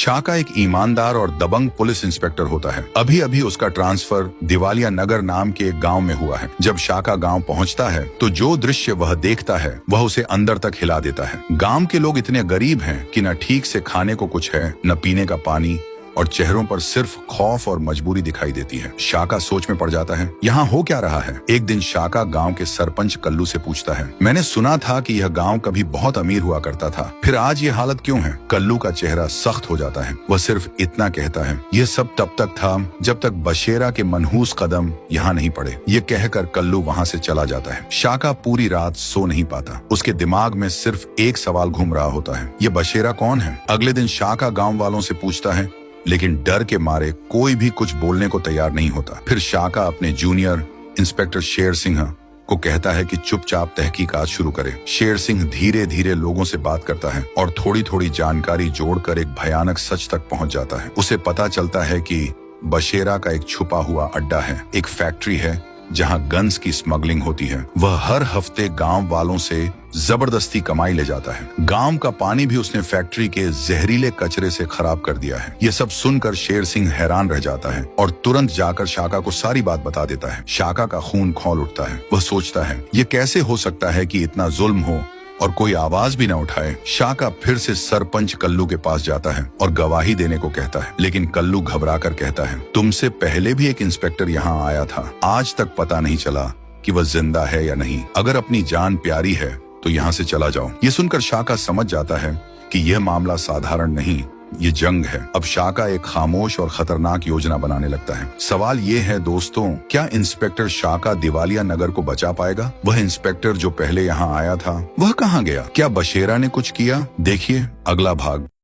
शाका एक ईमानदार और दबंग पुलिस इंस्पेक्टर होता है। अभी अभी उसका ट्रांसफर दिवालिया नगर नाम के एक गांव में हुआ है। जब शाका गांव पहुंचता है तो जो दृश्य वह देखता है वह उसे अंदर तक हिला देता है। गांव के लोग इतने गरीब हैं कि न ठीक से खाने को कुछ है, न पीने का पानी, और चेहरों पर सिर्फ खौफ और मजबूरी दिखाई देती है। शाका सोच में पड़ जाता है, यहाँ हो क्या रहा है। एक दिन शाका गांव के सरपंच कल्लू से पूछता है, मैंने सुना था कि यह गांव कभी बहुत अमीर हुआ करता था, फिर आज ये हालत क्यों है। कल्लू का चेहरा सख्त हो जाता है। वह सिर्फ इतना कहता है, यह सब तब तक था जब तक बशेरा के मनहूस कदम यहाँ नहीं पड़े। ये कहकर कल्लू वहाँ से चला जाता है। शाका पूरी रात सो नहीं पाता। उसके दिमाग में सिर्फ एक सवाल घूम रहा होता है, ये बशेरा कौन है। अगले दिन शाका गाँव वालों से पूछता है, लेकिन डर के मारे कोई भी कुछ बोलने को तैयार नहीं होता। फिर शाका अपने जूनियर इंस्पेक्टर शेर सिंह को कहता है कि चुपचाप तहकीकात शुरू करे। शेर सिंह धीरे धीरे लोगों से बात करता है और थोड़ी थोड़ी जानकारी जोड़कर एक भयानक सच तक पहुंच जाता है। उसे पता चलता है कि बशेरा का एक छुपा हुआ अड्डा है, एक फैक्ट्री है जहां गन्स की स्मगलिंग होती है। वह हर हफ्ते गांव वालों से जबरदस्ती कमाई ले जाता है। गांव का पानी भी उसने फैक्ट्री के जहरीले कचरे से खराब कर दिया है। ये सब सुनकर शेर सिंह हैरान रह जाता है और तुरंत जाकर शाका को सारी बात बता देता है। शाका का खून खौल उठता है। वह सोचता है, ये कैसे हो सकता है कि इतना जुल्म हो और कोई आवाज भी न उठाए। शाका फिर से सरपंच कल्लू के पास जाता है और गवाही देने को कहता है, लेकिन कल्लू घबराकर कहता है, तुमसे पहले भी एक इंस्पेक्टर यहाँ आया था, आज तक पता नहीं चला कि वह जिंदा है या नहीं। अगर अपनी जान प्यारी है तो यहाँ से चला जाओ। ये सुनकर शाका समझ जाता है कि यह मामला साधारण नहीं, ये जंग है। अब शाका एक खामोश और खतरनाक योजना बनाने लगता है। सवाल ये है दोस्तों, क्या इंस्पेक्टर शाका दिवालिया नगर को बचा पाएगा। वह इंस्पेक्टर जो पहले यहाँ आया था वह कहाँ गया। क्या बशेरा ने कुछ किया। देखिए अगला भाग।